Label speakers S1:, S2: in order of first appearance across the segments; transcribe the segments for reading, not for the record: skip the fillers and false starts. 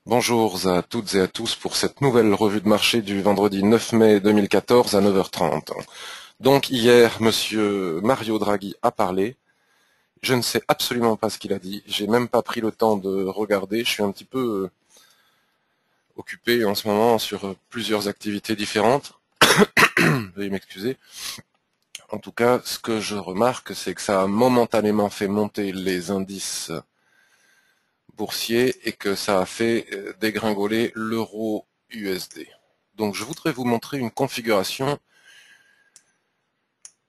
S1: Bonjour à toutes et à tous pour cette nouvelle revue de marché du vendredi 9 mai 2014 à 9h30. Donc hier, monsieur Mario Draghi a parlé. Je ne sais absolument pas ce qu'il a dit. J'ai même pas pris le temps de regarder. Je suis un petit peu occupé en ce moment sur plusieurs activités différentes. Veuillez m'excuser. En tout cas, ce que je remarque, c'est que ça a momentanément fait monter les indices boursiers et que ça a fait dégringoler l'euro USD. Donc je voudrais vous montrer une configuration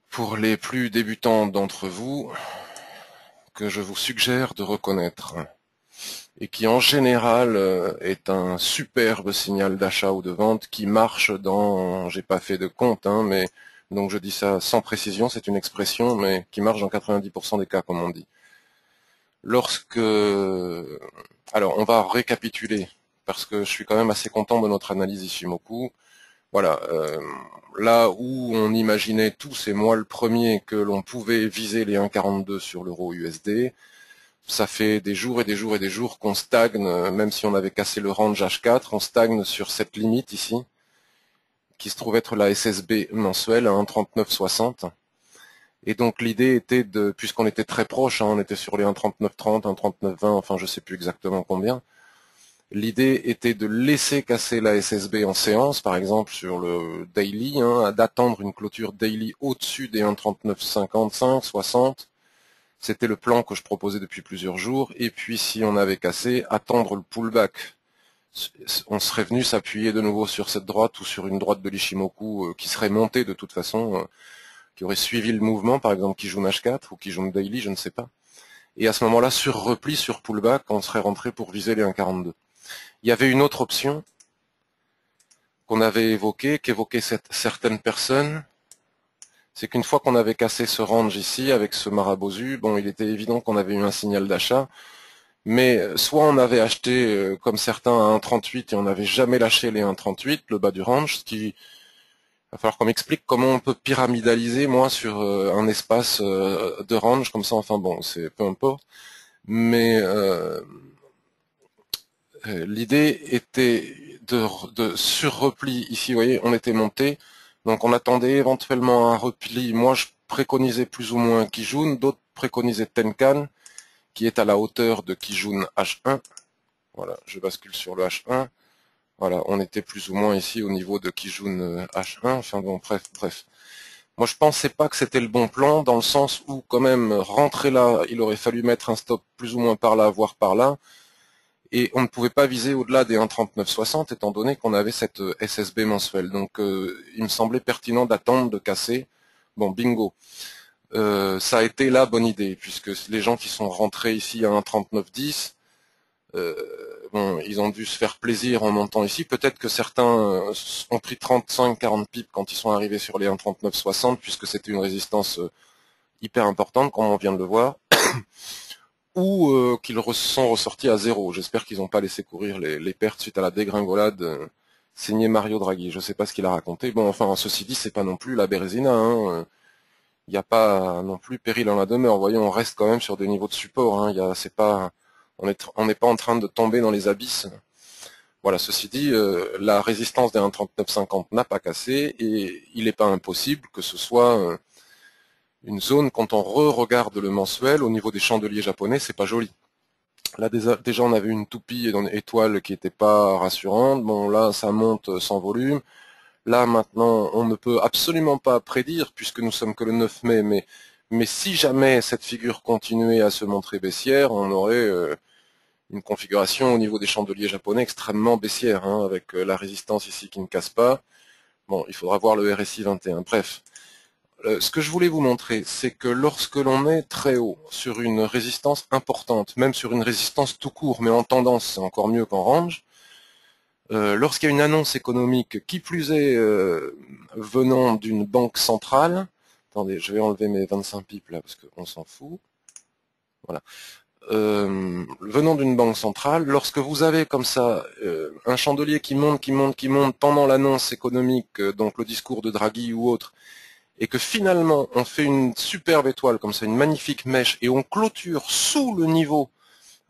S1: pour les plus débutants d'entre vous que je vous suggère de reconnaître et qui en général est un superbe signal d'achat ou de vente qui marche dans, j'ai pas fait de compte, mais donc je dis ça sans précision, c'est une expression, mais qui marche dans 90% des cas, comme on dit. Lorsque, alors on va récapituler parce que je suis quand même assez content de notre analyse Ishimoku. Voilà, là où on imaginait tous, et moi le premier, que l'on pouvait viser les 1,42 sur l'euro USD, ça fait des jours et des jours et des jours qu'on stagne, même si on avait cassé le range H4, on stagne sur cette limite ici, qui se trouve être la SSB mensuelle à 1,3960. Et donc l'idée était de, puisqu'on était très proche, on était sur les 1,3930, 1,3920, enfin je sais plus exactement combien, l'idée était de laisser casser la SSB en séance, par exemple sur le daily, d'attendre une clôture daily au-dessus des 1,3955, 60. C'était le plan que je proposais depuis plusieurs jours. Et puis si on avait cassé, attendre le pullback. On serait venu s'appuyer de nouveau sur cette droite ou sur une droite de l'Ishimoku qui serait montée de toute façon, qui aurait suivi le mouvement, par exemple Kijun H4 ou Kijun Daily, je ne sais pas. Et à ce moment-là, sur repli, sur pullback, on serait rentré pour viser les 1,42. Il y avait une autre option qu'on avait évoquée, qu'évoquaient certaines personnes, c'est qu'une fois qu'on avait cassé ce range ici, avec ce marabosu, bon, il était évident qu'on avait eu un signal d'achat, mais soit on avait acheté, comme certains, à 1,38 et on n'avait jamais lâché les 1,38, le bas du range, ce qui va falloir qu'on m'explique comment on peut pyramidaliser, moi, sur un espace de range, comme ça, enfin bon, c'est peu importe. Mais l'idée était de sur repli ici, vous voyez, on était monté, donc on attendait éventuellement un repli. Moi, je préconisais plus ou moins Kijun, d'autres préconisaient Tenkan, qui est à la hauteur de Kijun H1. Voilà, je bascule sur le H1. Voilà, on était plus ou moins ici au niveau de Kijun H1. Enfin bon, bref. Moi, je pensais pas que c'était le bon plan, dans le sens où, quand même, rentrer là, il aurait fallu mettre un stop plus ou moins par là, voire par là. Et on ne pouvait pas viser au-delà des 1,3960 étant donné qu'on avait cette SSB mensuelle. Donc il me semblait pertinent d'attendre de casser. Bon, bingo. Ça a été la bonne idée, puisque les gens qui sont rentrés ici à 1,3910, bon, ils ont dû se faire plaisir en montant ici. Peut-être que certains ont pris 35-40 pips quand ils sont arrivés sur les 1,3960, puisque c'était une résistance hyper importante, comme on vient de le voir. Ou qu'ils sont ressortis à zéro. J'espère qu'ils n'ont pas laissé courir les pertes suite à la dégringolade signée Mario Draghi. Je ne sais pas ce qu'il a raconté. Bon, enfin, ceci dit, c'est pas non plus la Bérésina. Il n'y a pas non plus péril en la demeure. Vous voyez, on reste quand même sur des niveaux de support. C'est pas, on n'est pas en train de tomber dans les abysses. Voilà, ceci dit, la résistance des 1,3950 n'a pas cassé et il n'est pas impossible que ce soit une zone, quand on re-regarde le mensuel, au niveau des chandeliers japonais, c'est pas joli. Là, déjà, on avait une toupie et une étoile qui n'était pas rassurante. Bon, là, ça monte sans volume. Là, maintenant, on ne peut absolument pas prédire, puisque nous sommes que le 9 mai, mais si jamais cette figure continuait à se montrer baissière, on aurait une configuration au niveau des chandeliers japonais extrêmement baissière, avec la résistance ici qui ne casse pas. Bon, il faudra voir le RSI 21. Bref. Ce que je voulais vous montrer, c'est que lorsque l'on est très haut, sur une résistance importante, même sur une résistance tout court, mais en tendance, c'est encore mieux qu'en range, lorsqu'il y a une annonce économique, qui plus est venant d'une banque centrale, attendez, je vais enlever mes 25 pips là, parce qu'on s'en fout, voilà, venant d'une banque centrale, lorsque vous avez comme ça un chandelier qui monte, qui monte, qui monte pendant l'annonce économique, donc le discours de Draghi ou autre, et que finalement on fait une superbe étoile comme ça, une magnifique mèche, et on clôture sous le niveau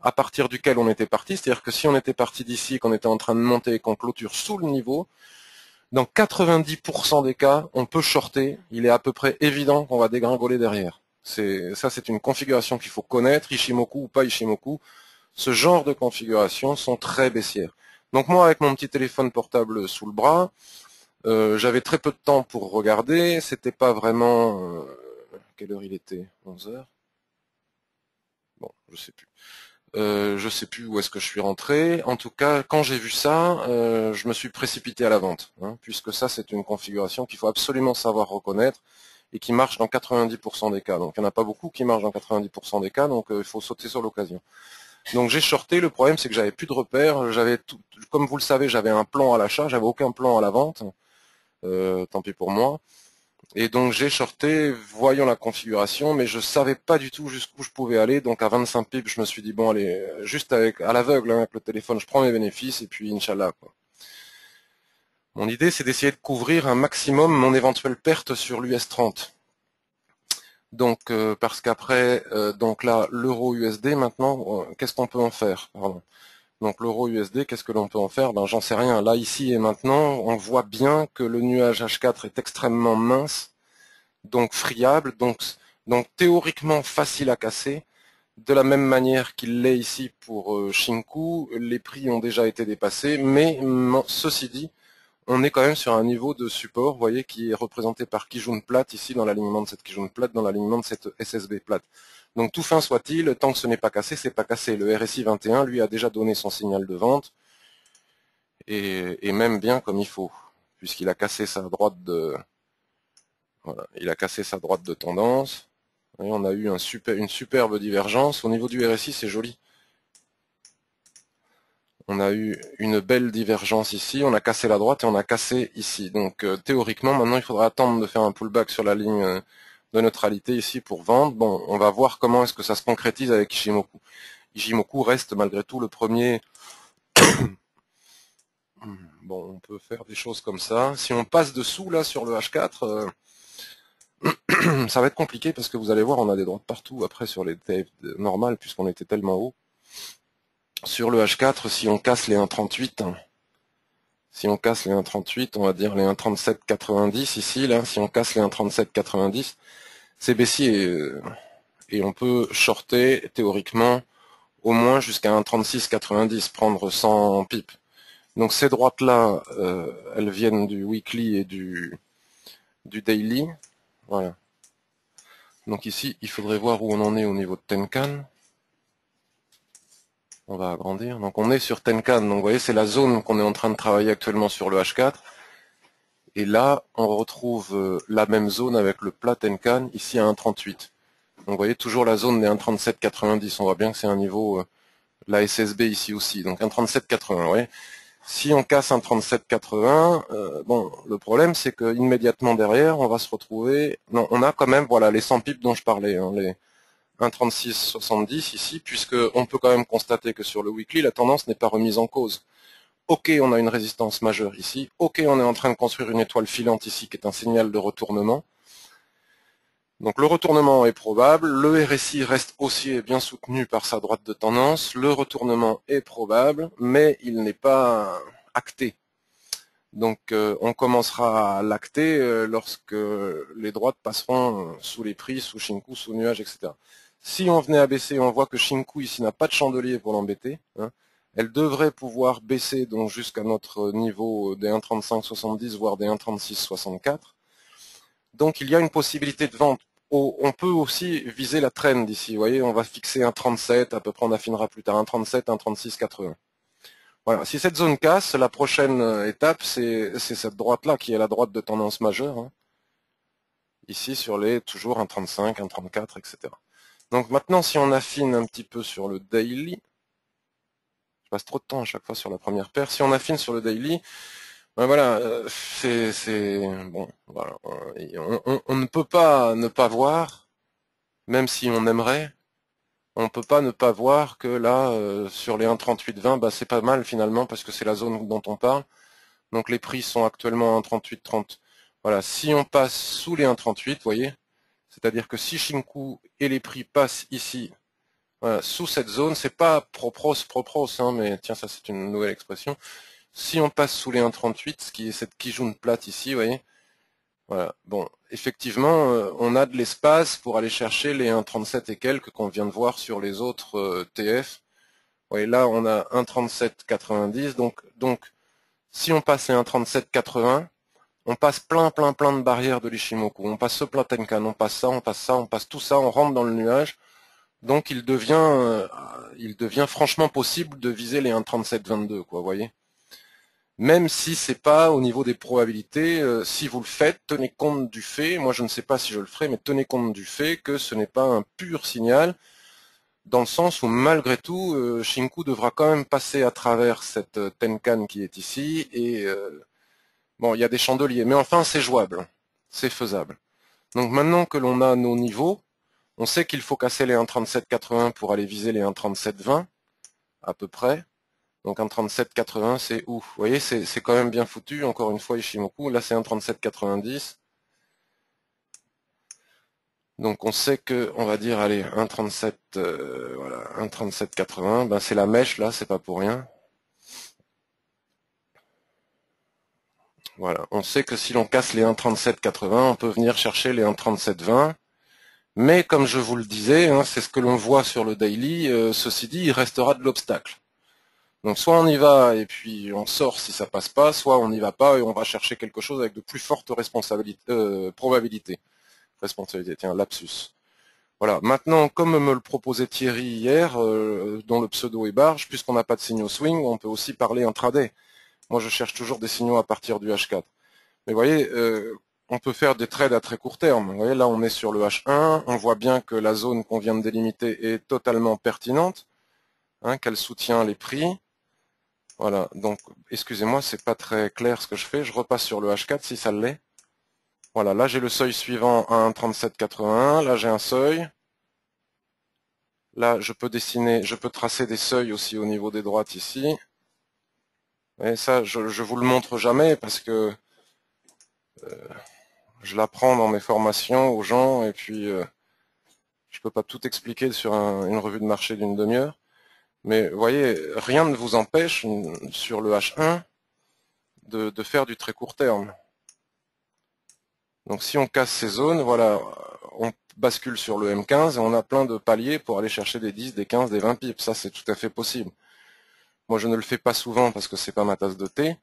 S1: à partir duquel on était parti, c'est-à-dire que si on était parti d'ici, qu'on était en train de monter et qu'on clôture sous le niveau, dans 90% des cas, on peut shorter, il est à peu près évident qu'on va dégringoler derrière. Ça, c'est une configuration qu'il faut connaître, Ichimoku ou pas Ichimoku. Ce genre de configurations sont très baissières. Donc moi, avec mon petit téléphone portable sous le bras, j'avais très peu de temps pour regarder, c'était pas vraiment... quelle heure il était? 11 heures? Bon, je sais plus. Je sais plus où est-ce que je suis rentré. En tout cas, quand j'ai vu ça, je me suis précipité à la vente, hein, puisque ça, c'est une configuration qu'il faut absolument savoir reconnaître et qui marche dans 90% des cas. Donc, il n'y en a pas beaucoup qui marchent dans 90% des cas, donc il faut sauter sur l'occasion. Donc, j'ai shorté. Le problème, c'est que j'avais plus de repères. J'avais tout, comme vous le savez, j'avais un plan à l'achat, j'avais aucun plan à la vente. Tant pis pour moi. Et donc j'ai shorté, voyant la configuration, mais je savais pas du tout jusqu'où je pouvais aller. Donc à 25 pips, je me suis dit bon allez, juste à l'aveugle, hein, avec le téléphone, je prends mes bénéfices et puis Inch'Allah, quoi. Mon idée, c'est d'essayer de couvrir un maximum mon éventuelle perte sur l'US 30. Donc parce qu'après, donc là, l'euro USD maintenant, qu'est-ce qu'on peut en faire? Pardon. Donc l'euro USD, qu'est-ce que l'on peut en faire? Ben j'en sais rien. Là, ici et maintenant, on voit bien que le nuage H4 est extrêmement mince, donc friable, donc théoriquement facile à casser. De la même manière qu'il l'est ici pour Shinku, les prix ont déjà été dépassés, mais ceci dit, on est quand même sur un niveau de support, vous voyez, qui est représenté par Kijun plate ici dans l'alignement de cette Kijun plate, dans l'alignement de cette SSB plate. Donc tout fin soit-il, tant que ce n'est pas cassé, c'est pas cassé. Le RSI 21, lui, a déjà donné son signal de vente, et même bien comme il faut, puisqu'il a cassé sa droite de... Voilà, il a cassé sa droite de tendance. Et on a eu une superbe divergence. Au niveau du RSI, c'est joli. On a eu une belle divergence ici. On a cassé la droite et on a cassé ici. Donc théoriquement, maintenant, il faudra attendre de faire un pullback sur la ligne de neutralité ici pour vendre. Bon, on va voir comment est-ce que ça se concrétise avec Ichimoku. Ichimoku reste malgré tout le premier. Bon, on peut faire des choses comme ça. Si on passe dessous là sur le H4, ça va être compliqué parce que vous allez voir, on a des droites partout après sur les TF normales puisqu'on était tellement haut. Sur le H4, si on casse les 1,38, si on casse les 1,38, on va dire les 1,37,90 ici, là, si on casse les 1,37,90, c'est baissier et on peut shorter théoriquement au moins jusqu'à 1,36,90, prendre 100 pips. Donc ces droites-là, elles viennent du weekly et du daily. Voilà. Donc ici, il faudrait voir où on en est au niveau de Tenkan. On va agrandir. Donc on est sur Tenkan. Donc vous voyez, c'est la zone qu'on est en train de travailler actuellement sur le H4. Et là, on retrouve la même zone avec le plat Tenkan, ici à 1,38. Donc vous voyez, toujours la zone des 1,37,90. On voit bien que c'est un niveau, la SSB ici aussi. Donc 1,37,80, vous voyez. Si on casse un 37,80, bon, le problème c'est que immédiatement derrière, on va se retrouver. Non, on a quand même, voilà, les 100 pips dont je parlais, hein, les 1,36,70 ici, puisque on peut quand même constater que sur le weekly, la tendance n'est pas remise en cause. Ok, on a une résistance majeure ici. Ok, on est en train de construire une étoile filante ici, qui est un signal de retournement. Donc le retournement est probable, le RSI reste haussier et bien soutenu par sa droite de tendance, le retournement est probable, mais il n'est pas acté. Donc on commencera à l'acter lorsque les droites passeront sous les prix, sous Shinku, sous nuage, etc. Si on venait à baisser, on voit que Shinku ici n'a pas de chandelier pour l'embêter, hein. Elle devrait pouvoir baisser donc jusqu'à notre niveau des 1,3570, voire des 1,3664. Donc il y a une possibilité de vente. On peut aussi viser la trend ici. Vous voyez, on va fixer un 37, à peu près on affinera plus tard un 37, un 36,80. Voilà. Si cette zone casse, la prochaine étape, c'est cette droite-là qui est la droite de tendance majeure. Hein. Ici sur les toujours un 35, un 34, etc. Donc maintenant, si on affine un petit peu sur le daily, je passe trop de temps à chaque fois sur la première paire. Si on affine sur le daily, ben voilà, c'est bon, voilà, on ne peut pas ne pas voir, même si on aimerait, on ne peut pas ne pas voir que là, sur les 1,3820, bah, c'est pas mal finalement parce que c'est la zone dont on parle. Donc les prix sont actuellement à 1,3830. Voilà, si on passe sous les 1,38, vous voyez, c'est-à-dire que si Shinku et les prix passent ici, Voilà, sous cette zone, c'est pas propros, hein, mais tiens, ça c'est une nouvelle expression. Si on passe sous les 1,38, ce qui est cette Kijun plate ici, vous voyez, voilà. Bon, effectivement, on a de l'espace pour aller chercher les 1,37 et quelques qu'on vient de voir sur les autres TF. Vous voyez, là, on a 1,37,90, donc, si on passe les 1,37,80, on passe plein de barrières de l'Ishimoku. On passe ce plat Tenkan, on passe ça, on passe ça, on passe tout ça, on rentre dans le nuage. Donc il devient franchement possible de viser les 1,37,22, quoi, vous voyez. Même si c'est pas au niveau des probabilités, si vous le faites, tenez compte du fait, moi je ne sais pas si je le ferai, mais tenez compte du fait que ce n'est pas un pur signal, dans le sens où malgré tout, Shinku devra quand même passer à travers cette Tenkan qui est ici, et bon, il y a des chandeliers, mais enfin c'est jouable, c'est faisable. Donc maintenant que l'on a nos niveaux, on sait qu'il faut casser les 1,37,80 pour aller viser les 1,37,20, à peu près. Donc 1,37,80 c'est où? Vous voyez, c'est quand même bien foutu, encore une fois Ishimoku, là c'est 1,37,90. Donc on sait que, on va dire, allez, 1,37, voilà, 1,37,80, ben c'est la mèche là, c'est pas pour rien. Voilà, on sait que si l'on casse les 1,37,80, on peut venir chercher les 1,37,20. Mais comme je vous le disais, hein, c'est ce que l'on voit sur le daily, ceci dit, il restera de l'obstacle. Donc soit on y va et puis on sort si ça passe pas, soit on n'y va pas et on va chercher quelque chose avec de plus fortes probabilités. Responsabilité, tiens, lapsus. Voilà, maintenant, comme me le proposait Thierry hier, dont le pseudo est barge, puisqu'on n'a pas de signaux swing, on peut aussi parler intraday. Moi, je cherche toujours des signaux à partir du H4. Mais vous voyez, on peut faire des trades à très court terme. Vous voyez, là, on est sur le H1, on voit bien que la zone qu'on vient de délimiter est totalement pertinente, hein, qu'elle soutient les prix. Voilà, donc, excusez-moi, c'est pas très clair ce que je fais. Je repasse sur le H4 si ça l'est. Voilà, là, j'ai le seuil suivant à 1,3781. Là, j'ai un seuil. Là, je peux tracer des seuils aussi au niveau des droites ici. Et ça, je vous le montre jamais parce que je l'apprends dans mes formations aux gens et puis je peux pas tout expliquer sur une revue de marché d'une demi-heure. Mais vous voyez, rien ne vous empêche sur le H1 de faire du très court terme. Donc si on casse ces zones, voilà, on bascule sur le M15 et on a plein de paliers pour aller chercher des 10, des 15, des 20 pips. Ça, c'est tout à fait possible. Moi, je ne le fais pas souvent parce que c'est pas ma tasse de thé,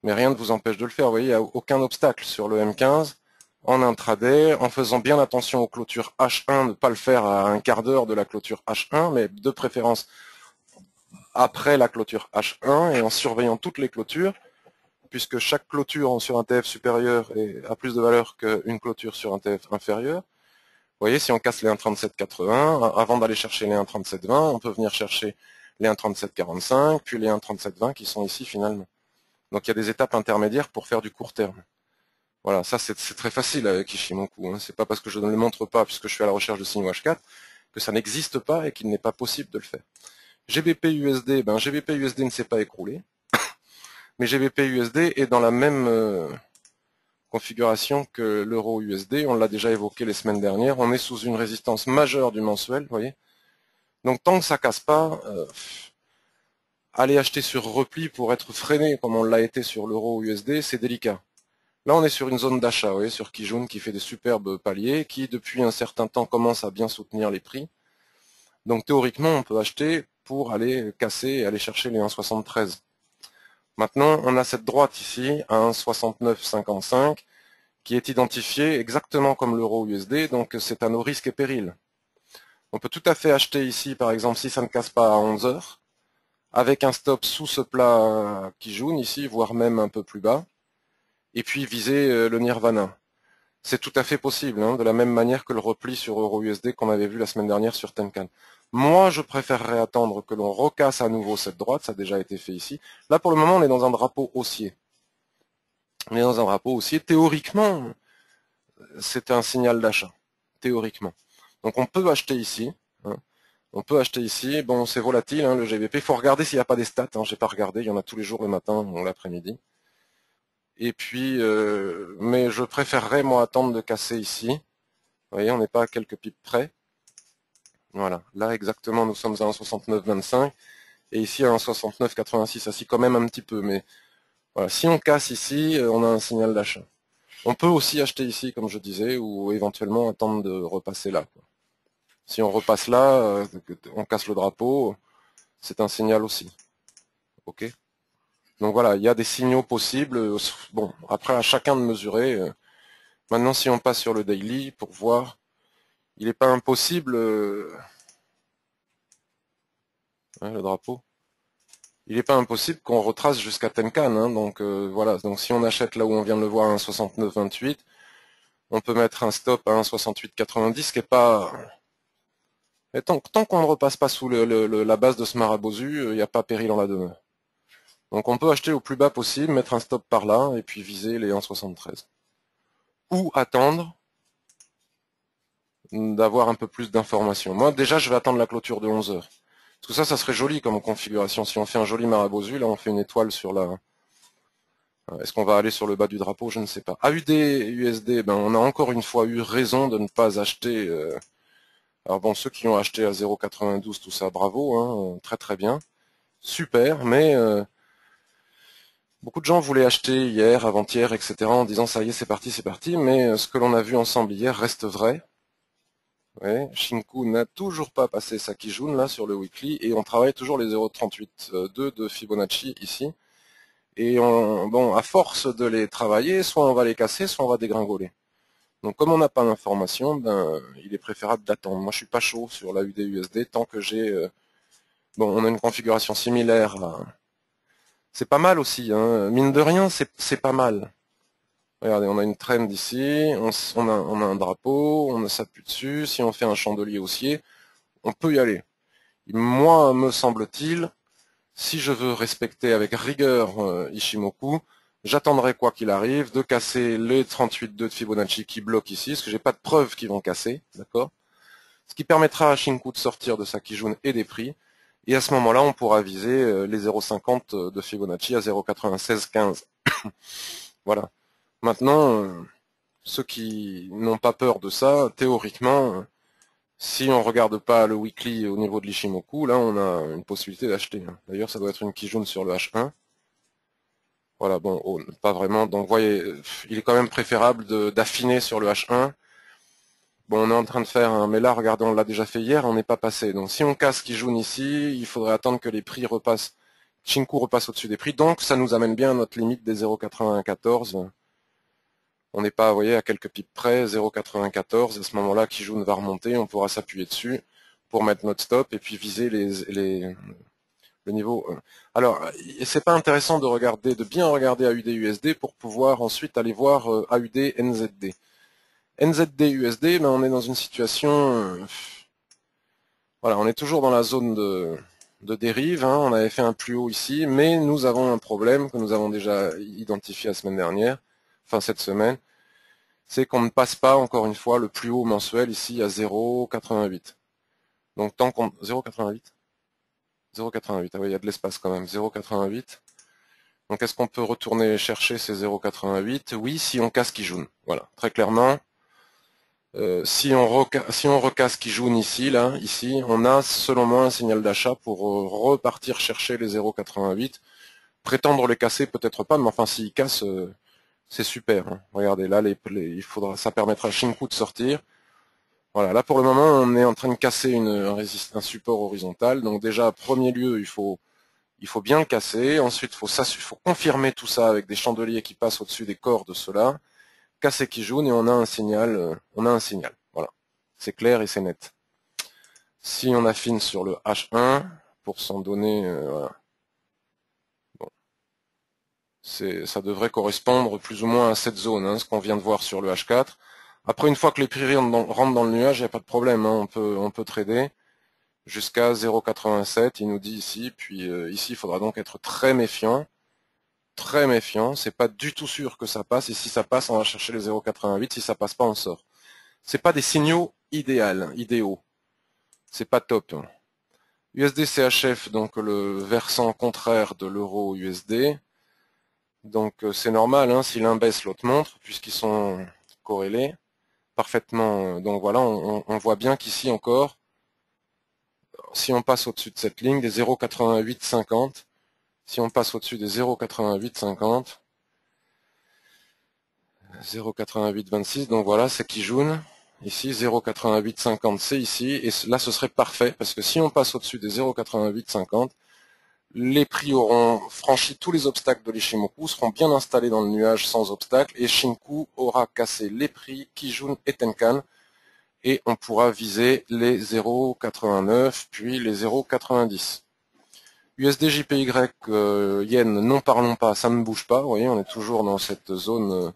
S1: mais rien ne vous empêche de le faire. Vous voyez, il n'y a aucun obstacle sur le M15 en intraday, en faisant bien attention aux clôtures H1, ne pas le faire à un quart d'heure de la clôture H1, mais de préférence après la clôture H1 et en surveillant toutes les clôtures, puisque chaque clôture sur un TF supérieur a plus de valeur qu'une clôture sur un TF inférieur. Vous voyez, si on casse les 1,3780, avant d'aller chercher les 1,3720, on peut venir chercher les 1,3745, puis les 1,3720 qui sont ici finalement. Donc il y a des étapes intermédiaires pour faire du court terme. Voilà, ça c'est très facile avec Ishimoku. Hein. C'est pas parce que je ne le montre pas, puisque je suis à la recherche de signaux H4, que ça n'existe pas et qu'il n'est pas possible de le faire. GBP-USD, ben GBP-USD ne s'est pas écroulé, mais GBP-USD est dans la même configuration que l'euro-USD. On l'a déjà évoqué les semaines dernières. On est sous une résistance majeure du mensuel, vous voyez. Donc tant que ça casse pas, aller acheter sur repli pour être freiné comme on l'a été sur l'euro-USD, c'est délicat. Là, on est sur une zone d'achat, vous voyez, sur Kijun qui fait des superbes paliers, qui depuis un certain temps commence à bien soutenir les prix. Donc théoriquement, on peut acheter pour aller casser et aller chercher les 1,73. Maintenant, on a cette droite ici, à 1,6955, qui est identifiée exactement comme l'euro USD, donc c'est à nos risques et périls. On peut tout à fait acheter ici, par exemple, si ça ne casse pas à 11 heures, avec un stop sous ce plat qui jaune ici, voire même un peu plus bas, et puis viser le nirvana. C'est tout à fait possible, hein, de la même manière que le repli sur euro-USD qu'on avait vu la semaine dernière sur Tenkan. Moi, je préférerais attendre que l'on recasse à nouveau cette droite, ça a déjà été fait ici. Là, pour le moment, on est dans un drapeau haussier. On est dans un drapeau haussier. Théoriquement, c'est un signal d'achat. Théoriquement. Donc on peut acheter ici. Hein. On peut acheter ici. Bon, c'est volatile, hein, le GBP. Il faut regarder s'il n'y a pas des stats. Hein. J'ai pas regardé. Il y en a tous les jours le matin ou l'après-midi. Et puis, mais je préférerais, moi, attendre de casser ici. Vous voyez, on n'est pas à quelques pips près. Voilà, là exactement, nous sommes à 1,6925 et ici à 1,6986, assis quand même un petit peu, mais voilà, si on casse ici, on a un signal d'achat. On peut aussi acheter ici, comme je disais, ou éventuellement attendre de repasser là, quoi. Si on repasse là, on casse le drapeau, c'est un signal aussi. Ok. Donc voilà, il y a des signaux possibles. Bon, après à chacun de mesurer. Maintenant, si on passe sur le daily pour voir, il n'est pas impossible. Hein, le drapeau. Il n'est pas impossible qu'on retrace jusqu'à Tenkan. Hein, donc voilà. Donc si on achète là où on vient de le voir à 1,6928, on peut mettre un stop à 1,6890, qui est pas. Et tant qu'on ne repasse pas sous la base de ce marabozu, il n'y a pas péril en la demeure. Donc on peut acheter au plus bas possible, mettre un stop par là, et puis viser les 1,73. Ou attendre d'avoir un peu plus d'informations. Moi, déjà, je vais attendre la clôture de 11 heures. Parce que ça serait joli comme configuration. Si on fait un joli marabozu, là, on fait une étoile sur la... Est-ce qu'on va aller sur le bas du drapeau? Je ne sais pas. AUD, USD, ben, on a encore une fois eu raison de ne pas acheter... Alors bon, ceux qui ont acheté à 0,92, tout ça, bravo, hein, très très bien. Super, mais beaucoup de gens voulaient acheter hier, avant-hier, etc. en disant ça y est, c'est parti, mais ce que l'on a vu ensemble hier reste vrai. Ouais, Shinku n'a toujours pas passé sa Kijun là sur le weekly et on travaille toujours les 0,38,2 de Fibonacci ici. Et bon, à force de les travailler, soit on va les casser, soit on va dégringoler. Donc comme on n'a pas d'information, ben il est préférable d'attendre. Moi je suis pas chaud sur la UD-USD tant que j'ai bon, on a une configuration similaire. C'est pas mal aussi, hein. Mine de rien, c'est pas mal. Regardez, on a une trend ici, on a un drapeau, on s'appuie dessus. Si on fait un chandelier haussier, on peut y aller. Moi, me semble-t-il, si je veux respecter avec rigueur Ishimoku, j'attendrai quoi qu'il arrive de casser les 38,2 de Fibonacci qui bloquent ici, parce que j'ai pas de preuves qu'ils vont casser, d'accord? Ce qui permettra à Shinku de sortir de sa Kijun et des prix, et à ce moment-là, on pourra viser les 0,50 de Fibonacci à 0,9615. Voilà. Maintenant, ceux qui n'ont pas peur de ça, théoriquement, si on regarde pas le weekly au niveau de l'Ishimoku, là on a une possibilité d'acheter. D'ailleurs ça doit être une Kijun sur le H1. Voilà, bon, oh, pas vraiment. Donc vous voyez, il est quand même préférable d'affiner sur le H1. Bon, on est en train de faire mais là, regardez, on l'a déjà fait hier, on n'est pas passé. Donc si on casse Kijun ici, il faudrait attendre que les prix repassent, Shinku repasse au-dessus des prix. Donc ça nous amène bien à notre limite des 0,94. On n'est pas, vous voyez, à quelques pips près, 0,94. À ce moment-là, Kijun va remonter, on pourra s'appuyer dessus pour mettre notre stop et puis viser le niveau. Alors, c'est pas intéressant de regarder, de bien regarder AUD-USD pour pouvoir ensuite aller voir AUD-NZD. NZD-USD, ben, on est dans une situation, voilà, on est toujours dans la zone de dérive. Hein, on avait fait un plus haut ici, mais nous avons un problème que nous avons déjà identifié la semaine dernière, enfin cette semaine, c'est qu'on ne passe pas, encore une fois, le plus haut mensuel ici à 0,88. Donc tant qu'on... 0,88 0,88, ah oui, il y a de l'espace quand même, 0,88. Donc est-ce qu'on peut retourner chercher ces 0,88? Oui, si on casse Kijun. Voilà, très clairement. Si on recasse Kijun ici, là, ici, on a selon moi un signal d'achat pour repartir chercher les 0,88. Prétendre les casser, peut-être pas, mais enfin s'ils cassent, c'est super. Hein. Regardez, là, ça permettra à Shinku de sortir. Voilà, là pour le moment, on est en train de casser un support horizontal. Donc déjà, premier lieu, il faut bien le casser. Ensuite, il faut confirmer tout ça avec des chandeliers qui passent au-dessus des corps de cela. Casser Kijun et on a un signal. Voilà, c'est clair et c'est net. Si on affine sur le H1 pour s'en donner, voilà. Bon, ça devrait correspondre plus ou moins à cette zone, hein, ce qu'on vient de voir sur le H4. Après, une fois que les prix rentrent dans le nuage, il n'y a pas de problème, hein, on peut trader jusqu'à 0,87, il nous dit ici, puis ici il faudra donc être très méfiant, c'est pas du tout sûr que ça passe, et si ça passe, on va chercher les 0,88, si ça passe pas, on sort. C'est pas des signaux idéaux, c'est pas top. USD-CHF, donc le versant contraire de l'euro USD, donc c'est normal, hein, si l'un baisse, l'autre monte, puisqu'ils sont corrélés parfaitement. Donc voilà, on voit bien qu'ici encore, si on passe au-dessus de cette ligne, des 0,8850, si on passe au-dessus des 0,8850, 0,8826, donc voilà, c'est Kijun. Ici, 0,8850, c'est ici, et là, ce serait parfait, parce que si on passe au-dessus des 0,8850, les prix auront franchi tous les obstacles de l'Ishimoku, seront bien installés dans le nuage sans obstacle, et Shinku aura cassé les prix Kijun et Tenkan, et on pourra viser les 0,89, puis les 0,90. USD JPY, Yen, n'en parlons pas, ça ne bouge pas, vous voyez, on est toujours dans cette zone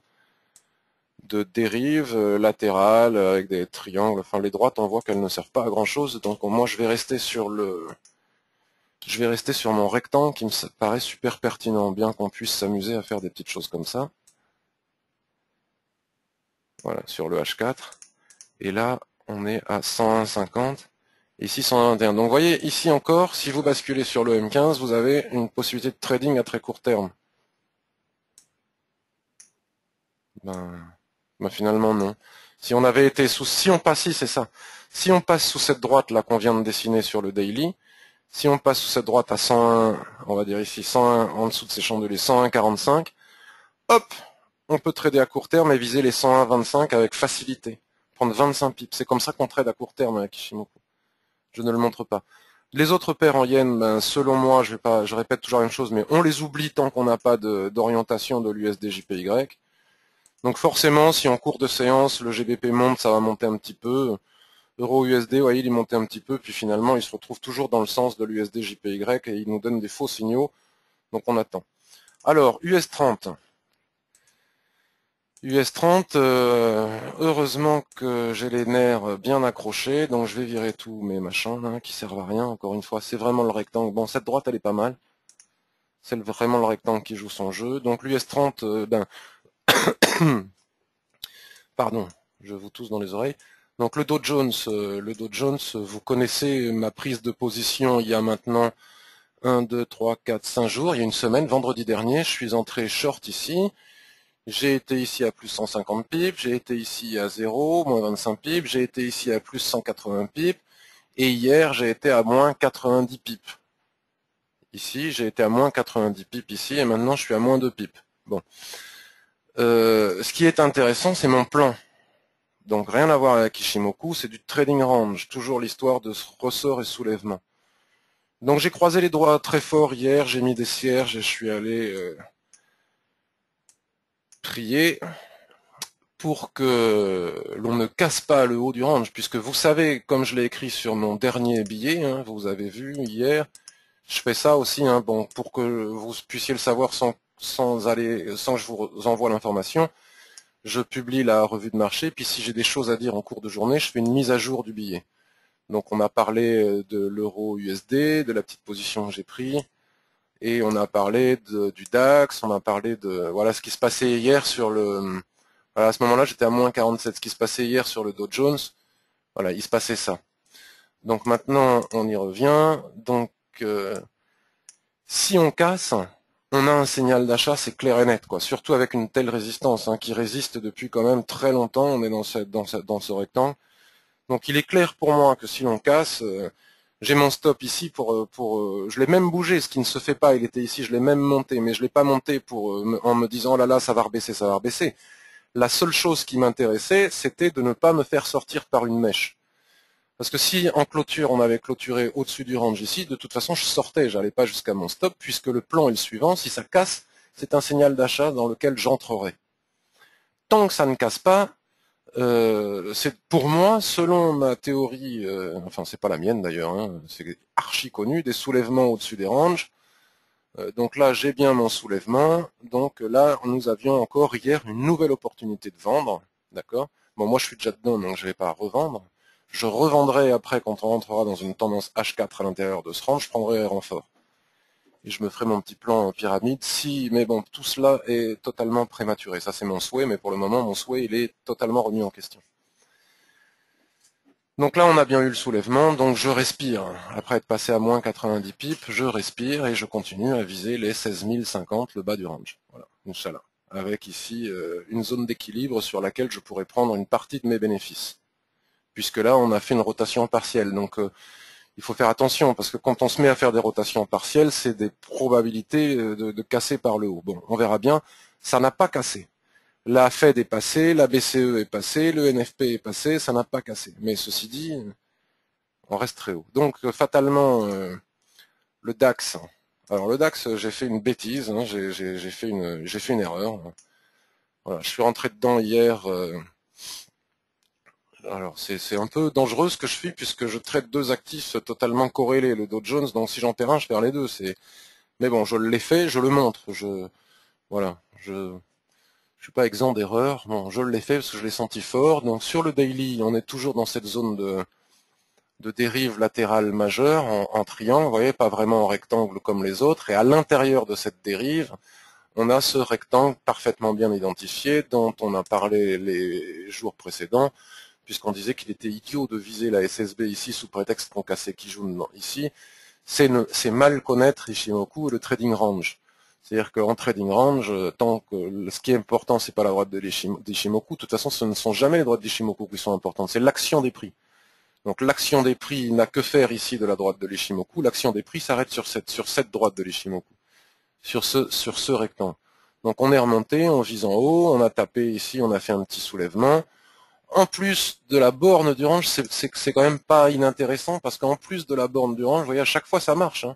S1: de dérive latérale, avec des triangles, enfin les droites, on voit qu'elles ne servent pas à grand chose, donc moi je vais rester sur mon rectangle qui me paraît super pertinent, bien qu'on puisse s'amuser à faire des petites choses comme ça. Voilà, sur le H4. Et là, on est à 101,50. Ici, 121. Donc, vous voyez, ici encore, si vous basculez sur le M15, vous avez une possibilité de trading à très court terme. Ben finalement, non. Si on avait été si on passe, c'est ça. Si on passe sous cette droite-là qu'on vient de dessiner sur le daily, si on passe sous cette droite à 101, on va dire ici 101, en dessous de ces chandeliers, 101,45, hop, on peut trader à court terme et viser les 101,25 avec facilité. Prendre 25 pips. C'est comme ça qu'on trade à court terme avec Ishimoku. Je ne le montre pas. Les autres paires en yen, ben, selon moi, je répète toujours la même chose, mais on les oublie tant qu'on n'a pas d'orientation de l'USD JPY. Donc forcément, si en cours de séance, le GBP monte, ça va monter un petit peu. Euro USD, vous voyez, il est monté un petit peu, puis finalement, il se retrouve toujours dans le sens de l'USD JPY et il nous donne des faux signaux. Donc on attend. Alors, US30. US30, heureusement que j'ai les nerfs bien accrochés, donc je vais virer tous mes machins là, qui servent à rien, encore une fois, c'est vraiment le rectangle. Bon, cette droite, elle est pas mal. C'est vraiment le rectangle qui joue son jeu. Donc l'US30, pardon, je vous tousse dans les oreilles. Donc le Dow Jones, vous connaissez ma prise de position il y a maintenant 1, 2, 3, 4, 5 jours, il y a une semaine, vendredi dernier, je suis entré short ici. J'ai été ici à plus 150 pips, j'ai été ici à 0, moins 25 pips, j'ai été ici à plus 180 pips, et hier j'ai été à moins 90 pips. Ici, j'ai été à moins 90 pips ici, et maintenant je suis à moins 2 pips. Bon. Ce qui est intéressant, c'est mon plan. Donc rien à voir avec Ishimoku, c'est du trading range, toujours l'histoire de ressort et soulèvement. Donc j'ai croisé les doigts très fort hier, j'ai mis des cierges et je suis allé prier pour que l'on ne casse pas le haut du range, puisque vous savez, comme je l'ai écrit sur mon dernier billet, hein, vous avez vu hier, je fais ça aussi, hein, bon, pour que vous puissiez le savoir sans que je vous envoie l'information, je publie la revue de marché, puis si j'ai des choses à dire en cours de journée, je fais une mise à jour du billet. Donc on a parlé de l'euro USD, de la petite position que j'ai pris, et on a parlé du DAX, on a parlé de voilà ce qui se passait hier sur le. Voilà, à ce moment-là, j'étais à moins 47. Ce qui se passait hier sur le Dow Jones, voilà, il se passait ça. Donc maintenant, on y revient. Donc si on casse, on a un signal d'achat, c'est clair et net, quoi. Surtout avec une telle résistance hein, qui résiste depuis quand même très longtemps. On est dans ce rectangle. Donc il est clair pour moi que si l'on casse, j'ai mon stop ici je l'ai même bougé, ce qui ne se fait pas, il était ici, je l'ai même monté, mais je l'ai pas monté en me disant oh là là, ça va rebaisser, ça va rebaisser. La seule chose qui m'intéressait, c'était de ne pas me faire sortir par une mèche. Parce que si en clôture, on avait clôturé au-dessus du range ici, de toute façon, je sortais, j'allais pas jusqu'à mon stop, puisque le plan est le suivant, si ça casse, c'est un signal d'achat dans lequel j'entrerai. Tant que ça ne casse pas, c'est pour moi, selon ma théorie, enfin c'est pas la mienne d'ailleurs, hein, c'est archi connu, des soulèvements au-dessus des ranges. Donc là, j'ai bien mon soulèvement. Donc là, nous avions encore hier une nouvelle opportunité de vendre, d'accord. Bon, moi je suis déjà dedans, donc je vais pas revendre. Je revendrai après quand on rentrera dans une tendance H4 à l'intérieur de ce range, je prendrai un renfort. Et je me ferai mon petit plan en pyramide. Mais bon, tout cela est totalement prématuré. Ça, c'est mon souhait, mais pour le moment, mon souhait, il est totalement remis en question. Donc là, on a bien eu le soulèvement, donc je respire. Après être passé à moins 90 pips, je respire et je continue à viser les 16 050, le bas du range. Voilà, Inch'Allah. Avec ici une zone d'équilibre sur laquelle je pourrais prendre une partie de mes bénéfices. Puisque là, on a fait une rotation partielle. Donc il faut faire attention, parce que quand on se met à faire des rotations partielles, c'est des probabilités de casser par le haut. Bon, on verra bien, ça n'a pas cassé. La Fed est passée, la BCE est passée, le NFP est passé, ça n'a pas cassé. Mais ceci dit, on reste très haut. Donc fatalement, le DAX. Alors le DAX, j'ai fait une bêtise, hein, j'ai fait une erreur. Voilà, je suis rentré dedans hier. Alors c'est un peu dangereux ce que je fais puisque je traite deux actifs totalement corrélés, le Dow Jones. Donc si j'en perds un, je perds les deux. Mais bon, je l'ai fait, je le montre. Voilà, je suis pas exempt d'erreur. Bon, je l'ai fait parce que je l'ai senti fort. Donc sur le daily, on est toujours dans cette zone de dérive latérale majeure en triangle, vous voyez, pas vraiment en rectangle comme les autres. Et à l'intérieur de cette dérive, on a ce rectangle parfaitement bien identifié dont on a parlé les jours précédents, puisqu'on disait qu'il était idiot de viser la SSB ici sous prétexte qu'on cassait Kijun ici. C'est mal connaître Ishimoku et le trading range. C'est-à-dire qu'en trading range, tant que ce qui est important, c'est pas la droite d'Ishimoku, de toute façon, ce ne sont jamais les droites d'Ishimoku qui sont importantes, c'est l'action des prix. Donc l'action des prix n'a que faire ici de la droite de l'Ishimoku. L'action des prix s'arrête sur cette droite de l'Ishimoku, sur ce rectangle. Donc on est remonté, on vise en haut, on a tapé ici, on a fait un petit soulèvement. En plus de la borne du range, c'est quand même pas inintéressant parce qu'en plus de la borne du range, vous voyez, à chaque fois ça marche. Hein.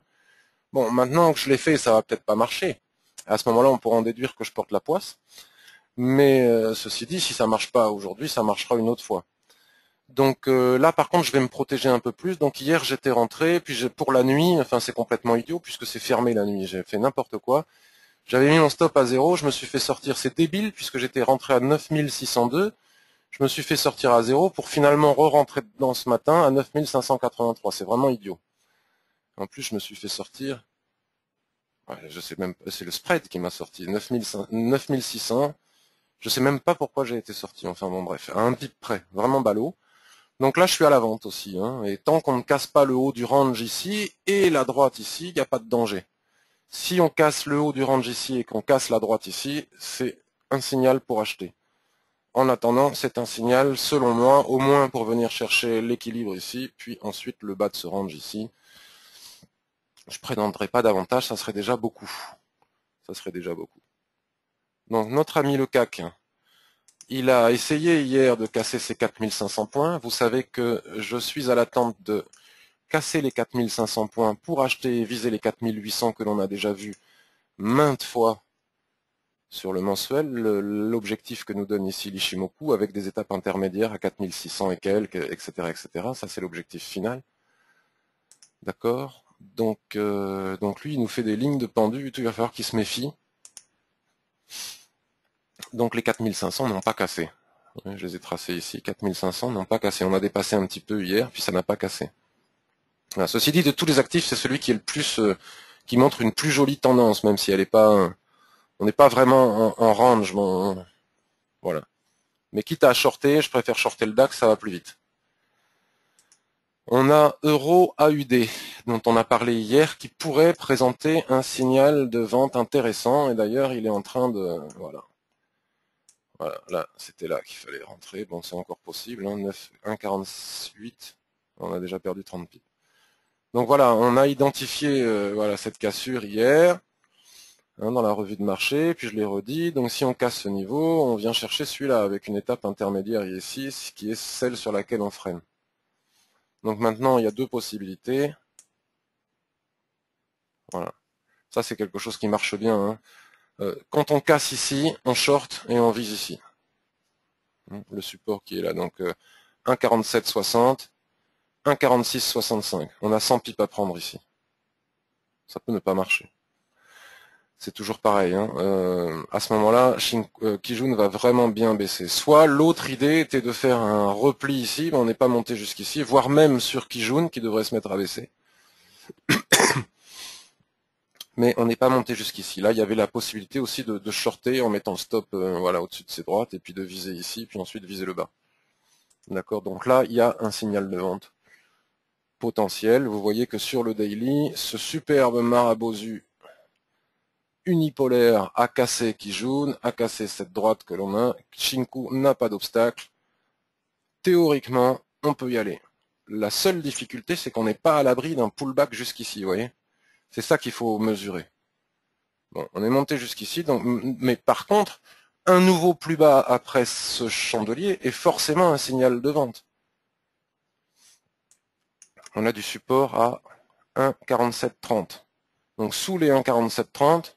S1: Bon, maintenant que je l'ai fait, ça va peut-être pas marcher. À ce moment-là, on pourra en déduire que je porte la poisse. Mais ceci dit, si ça marche pas aujourd'hui, ça marchera une autre fois. Donc là, par contre, je vais me protéger un peu plus. Donc hier, j'étais rentré, puis pour la nuit, enfin c'est complètement idiot puisque c'est fermé la nuit. J'ai fait n'importe quoi. J'avais mis mon stop à 0, je me suis fait sortir. C'est débile puisque j'étais rentré à 9602. Je me suis fait sortir à 0 pour finalement re-rentrer dedans ce matin à 9583. C'est vraiment idiot. En plus, je me suis fait sortir. Ouais, je sais même pas, c'est le spread qui m'a sorti. 9600. Je sais même pas pourquoi j'ai été sorti. Enfin bon, bref, à un pip près. Vraiment ballot. Donc là, je suis à la vente aussi. Hein, et tant qu'on ne casse pas le haut du range ici et la droite ici, il n'y a pas de danger. Si on casse le haut du range ici et qu'on casse la droite ici, c'est un signal pour acheter. En attendant, c'est un signal, selon moi, au moins pour venir chercher l'équilibre ici, puis ensuite le bas de ce range ici. Je ne prétendrai pas davantage, ça serait déjà beaucoup. Ça serait déjà beaucoup. Donc notre ami le CAC, il a essayé hier de casser ses 4500 points. Vous savez que je suis à l'attente de casser les 4500 points pour acheter et viser les 4800 que l'on a déjà vu maintes fois sur le mensuel. L'objectif que nous donne ici l'Ishimoku avec des étapes intermédiaires à 4600 et quelques, etc., etc. Ça, c'est l'objectif final. D'accord. Donc lui, il nous fait des lignes de pendu. Il va falloir qu'il se méfie. Donc les 4500 n'ont pas cassé. Je les ai tracés ici. 4500 n'ont pas cassé. On a dépassé un petit peu hier, puis ça n'a pas cassé. Voilà. Ceci dit, de tous les actifs, c'est celui qui est le plus, qui montre une plus jolie tendance, même si elle n'est pas, on n'est pas vraiment en range. Bon, voilà. Mais quitte à shorter, je préfère shorter le DAX, ça va plus vite. On a Euro AUD, dont on a parlé hier, qui pourrait présenter un signal de vente intéressant. Et d'ailleurs, il est en train de, voilà. Voilà, là, c'était là qu'il fallait rentrer. Bon, c'est encore possible, hein, 1,48. On a déjà perdu 30 pips. Donc voilà, on a identifié voilà, cette cassure hier hein, dans la revue de marché, puis je l'ai redit. Donc si on casse ce niveau, on vient chercher celui-là avec une étape intermédiaire ici, qui est celle sur laquelle on freine. Donc maintenant, il y a deux possibilités. Voilà. Ça, c'est quelque chose qui marche bien. Hein. Quand on casse ici, on short et on vise ici. Le support qui est là. Donc 1,4760. 1,4665. On a 100 pips à prendre ici. Ça peut ne pas marcher. C'est toujours pareil. Hein. À ce moment-là, Kijun va vraiment bien baisser. Soit l'autre idée était de faire un repli ici, mais on n'est pas monté jusqu'ici, voire même sur Kijun qui devrait se mettre à baisser. Mais on n'est pas monté jusqu'ici. Là, il y avait la possibilité aussi de shorter en mettant le stop voilà, au-dessus de ses droites et puis de viser ici, puis ensuite viser le bas. D'accord. Donc là, il y a un signal de vente potentiel. Vous voyez que sur le daily, ce superbe marabozu unipolaire a cassé Kijun, a cassé cette droite que l'on a. Shinku n'a pas d'obstacle. Théoriquement, on peut y aller. La seule difficulté, c'est qu'on n'est pas à l'abri d'un pullback jusqu'ici, vous voyez. C'est ça qu'il faut mesurer. Bon, on est monté jusqu'ici, donc, mais par contre, un nouveau plus bas après ce chandelier est forcément un signal de vente. On a du support à 1,4730. Donc sous les 1,4730,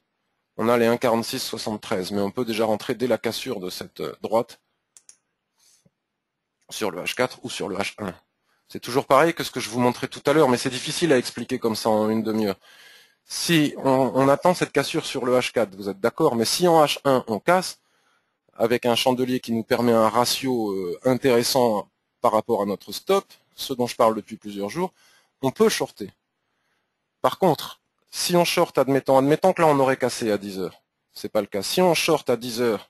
S1: on a les 1,4673, mais on peut déjà rentrer dès la cassure de cette droite sur le H4 ou sur le H1. C'est toujours pareil que ce que je vous montrais tout à l'heure, mais c'est difficile à expliquer comme ça en une demi-heure. Si on attend cette cassure sur le H4, vous êtes d'accord, mais si en H1 on casse, avec un chandelier qui nous permet un ratio intéressant par rapport à notre stop, ce dont je parle depuis plusieurs jours, on peut shorter. Par contre, si on short, admettons que là on aurait cassé à 10 heures, c'est pas le cas. Si on short à 10 heures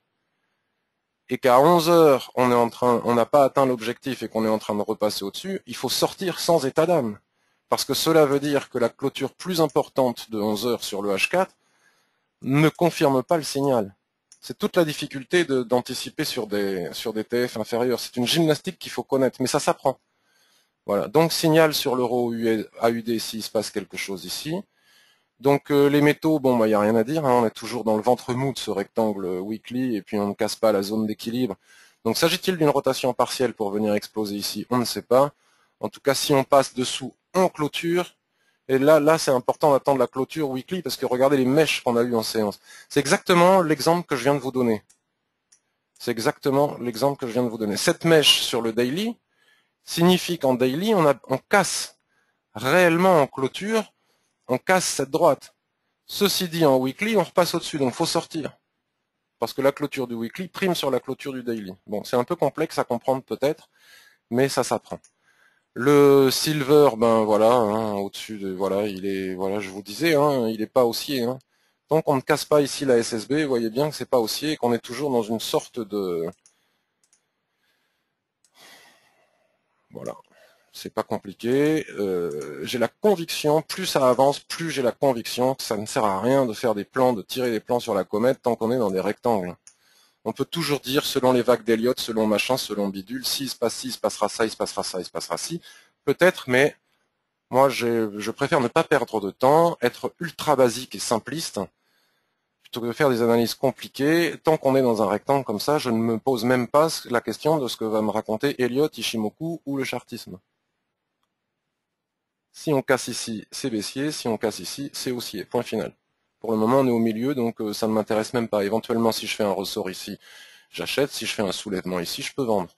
S1: et qu'à 11 heures on n'a pas atteint l'objectif et qu'on est en train de repasser au-dessus, il faut sortir sans état d'âme. Parce que cela veut dire que la clôture plus importante de 11 heures sur le H4 ne confirme pas le signal. C'est toute la difficulté d'anticiper sur des TF inférieurs. C'est une gymnastique qu'il faut connaître, mais ça s'apprend. Voilà. Donc signal sur l'euro AUD s'il se passe quelque chose ici. Donc les métaux, bon, il n'y a rien à dire, hein, on est toujours dans le ventre mou de ce rectangle weekly, et puis on ne casse pas la zone d'équilibre. Donc s'agit-il d'une rotation partielle pour venir exploser ici? On ne sait pas. En tout cas, si on passe dessous, on clôture. Et là c'est important d'attendre la clôture weekly, parce que regardez les mèches qu'on a eues en séance. C'est exactement l'exemple que je viens de vous donner. C'est exactement l'exemple que je viens de vous donner. Cette mèche sur le daily signifie qu'en daily, on casse réellement en clôture, on casse cette droite. Ceci dit, en weekly, on repasse au-dessus, donc il faut sortir. Parce que la clôture du weekly prime sur la clôture du daily. Bon, c'est un peu complexe à comprendre peut-être, mais ça s'apprend. Le silver, ben voilà, hein, au-dessus de, voilà, il est, voilà, je vous disais, hein, il n'est pas haussier. Hein. Tant qu'on ne casse pas ici la SSB, vous voyez bien que c'est pas haussier et qu'on est toujours dans une sorte de, voilà, c'est pas compliqué. J'ai la conviction, plus ça avance, plus j'ai la conviction que ça ne sert à rien de faire des plans, de tirer des plans sur la comète tant qu'on est dans des rectangles. On peut toujours dire, selon les vagues d'Elliott, selon machin, selon bidule, s'il se passe ci, il se passera ça, il se passera ça, il se passera ci. Peut-être, mais moi, je préfère ne pas perdre de temps, être ultra basique et simpliste, plutôt que de faire des analyses compliquées. Tant qu'on est dans un rectangle comme ça, je ne me pose même pas la question de ce que va me raconter Elliott, Ishimoku ou le chartisme. Si on casse ici, c'est baissier. Si on casse ici, c'est haussier. Point final. Pour le moment, on est au milieu, donc ça ne m'intéresse même pas. Éventuellement, si je fais un ressort ici, j'achète. Si je fais un soulèvement ici, je peux vendre.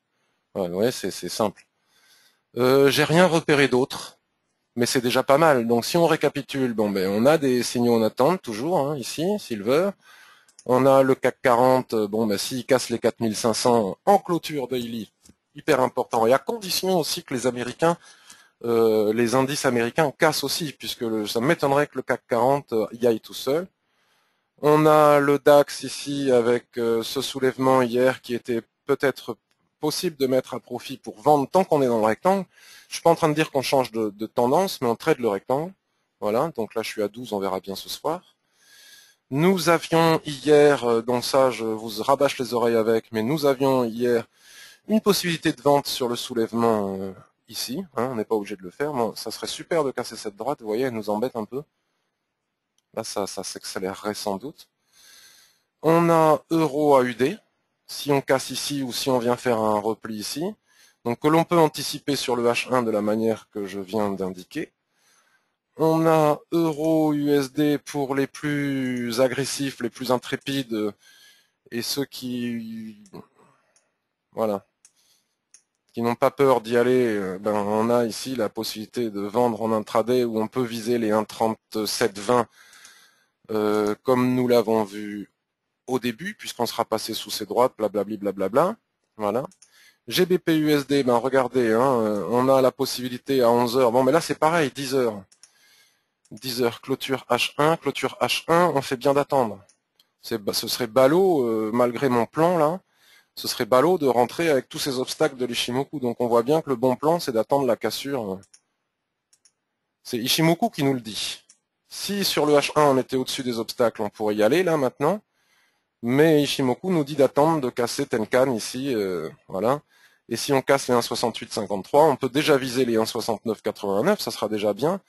S1: Voilà, ouais, c'est simple. J'ai rien repéré d'autre, mais c'est déjà pas mal. Donc si on récapitule, bon ben on a des signaux en attente toujours, hein, ici, silver. On a le CAC 40, bon ben s'il casse les 4500 en clôture daily, hyper important. Et à condition aussi que les Américains, les indices américains cassent aussi, puisque ça m'étonnerait que le CAC 40 y aille tout seul. On a le DAX ici avec ce soulèvement hier qui était peut-être possible de mettre à profit pour vendre tant qu'on est dans le rectangle. Je suis pas en train de dire qu'on change de tendance, mais on trade le rectangle. Voilà, donc là je suis à 12, on verra bien ce soir. Nous avions hier, donc ça je vous rabâche les oreilles avec, mais nous avions hier une possibilité de vente sur le soulèvement ici. Hein, on n'est pas obligé de le faire. Bon, ça serait super de casser cette droite, vous voyez, elle nous embête un peu. Là ça s'accélérerait sans doute. On a euro AUD, si on casse ici ou si on vient faire un repli ici. Donc que l'on peut anticiper sur le H1 de la manière que je viens d'indiquer. On a euro USD pour les plus agressifs, les plus intrépides et ceux qui, voilà, qui n'ont pas peur d'y aller. Ben on a ici la possibilité de vendre en intraday où on peut viser les 1,3720 comme nous l'avons vu au début, puisqu'on sera passé sous ces droites, blablabli, blablabla. Voilà. GBP USD, ben regardez, hein, on a la possibilité à 11 heures. Bon, mais là c'est pareil, 10 heures. 10 heures, clôture H1, on fait bien d'attendre. Ce serait ballot, malgré mon plan là, ce serait ballot de rentrer avec tous ces obstacles de l'Ishimoku. Donc on voit bien que le bon plan, c'est d'attendre la cassure. C'est Ishimoku qui nous le dit. Si sur le H1 on était au-dessus des obstacles, on pourrait y aller là maintenant. Mais Ishimoku nous dit d'attendre de casser Tenkan ici, voilà. Et si on casse les 1,6853, on peut déjà viser les 1,6989, ça sera déjà bien.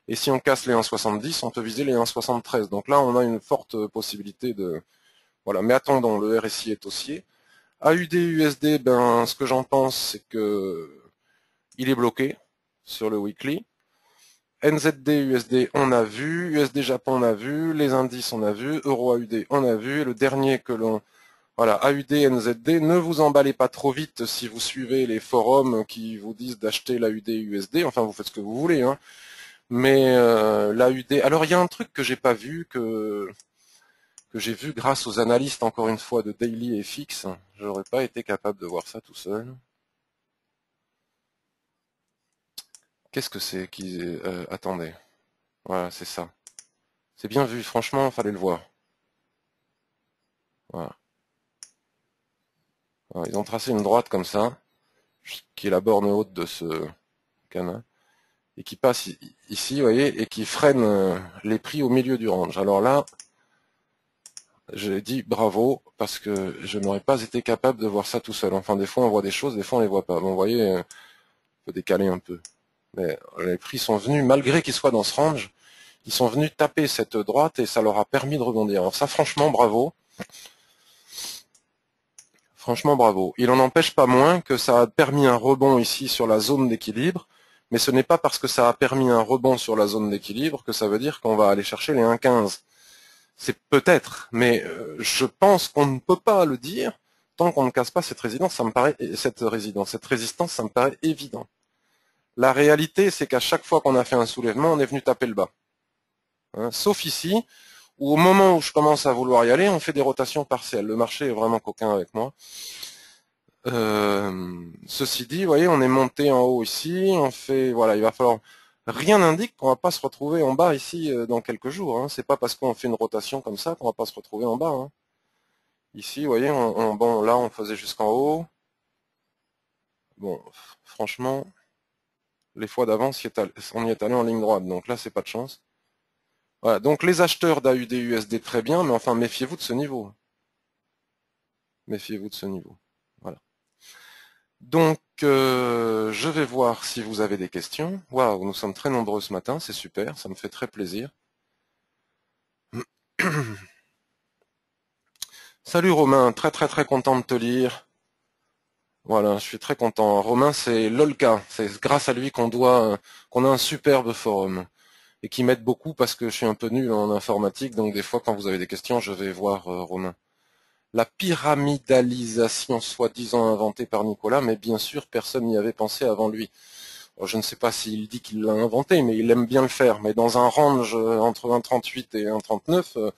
S1: Et si on casse les 1,70, on peut viser les 1,73. Donc là, on a une forte possibilité de... Voilà, mais attendons, le RSI est haussier. AUD-USD, ben, ce que j'en pense, c'est que il est bloqué sur le weekly. NZD-USD, on a vu. USD-Japon, on a vu. Les indices, on a vu. Euro-AUD, on a vu. Et le dernier que l'on... Voilà, AUD, NZD, ne vous emballez pas trop vite si vous suivez les forums qui vous disent d'acheter l'AUD USD. Enfin, vous faites ce que vous voulez, hein. Mais l'AUD... Alors, il y a un truc que j'ai pas vu, que j'ai vu grâce aux analystes, encore une fois, de Daily et Fix. J'aurais pas été capable de voir ça tout seul. Qu'est-ce que c'est qui... attendez. Voilà, c'est ça. C'est bien vu, franchement, fallait le voir. Voilà. Voilà, ils ont tracé une droite comme ça, qui est la borne haute de ce canal, et qui passe ici, vous voyez, et qui freine les prix au milieu du range. Alors là, j'ai dit bravo, parce que je n'aurais pas été capable de voir ça tout seul. Enfin, des fois, on voit des choses, des fois, on les voit pas. Bon, vous voyez, on peut décaler un peu. Mais les prix sont venus, malgré qu'ils soient dans ce range, ils sont venus taper cette droite et ça leur a permis de rebondir. Alors ça, franchement, bravo. Franchement, bravo. Il n'en empêche pas moins que ça a permis un rebond ici sur la zone d'équilibre, mais ce n'est pas parce que ça a permis un rebond sur la zone d'équilibre que ça veut dire qu'on va aller chercher les 1,15. C'est peut-être, mais je pense qu'on ne peut pas le dire tant qu'on ne casse pas cette résistance, ça me paraît, cette résistance, ça me paraît évident. La réalité, c'est qu'à chaque fois qu'on a fait un soulèvement, on est venu taper le bas. Hein, sauf ici, où au moment où je commence à vouloir y aller, on fait des rotations partielles. Le marché est vraiment coquin avec moi. Ceci dit, vous voyez, on est monté en haut ici, on fait, voilà, il va falloir, rien n'indique qu'on va pas se retrouver en bas ici dans quelques jours. Hein. C'est pas parce qu'on fait une rotation comme ça qu'on va pas se retrouver en bas. Hein. Ici, vous voyez, bon, là, on faisait jusqu'en haut. Bon, franchement, les fois d'avant, on y est allé en ligne droite, donc là, c'est pas de chance. Voilà, donc les acheteurs d'AUD-USD, très bien, mais enfin, méfiez-vous de ce niveau. Méfiez-vous de ce niveau. Voilà. Donc, je vais voir si vous avez des questions. Waouh, nous sommes très nombreux ce matin, c'est super, ça me fait très plaisir. Salut Romain, très très très content de te lire. Voilà, je suis très content. Romain, c'est Lolka, c'est grâce à lui qu'on a un superbe forum et qui m'aide beaucoup parce que je suis un peu nul en informatique, donc des fois quand vous avez des questions, je vais voir Romain. La pyramidalisation soi-disant inventée par Nicolas, mais bien sûr, personne n'y avait pensé avant lui. Je ne sais pas s'il dit qu'il l'a inventé, mais il aime bien le faire. Mais dans un range entre 1,38 et 1,39,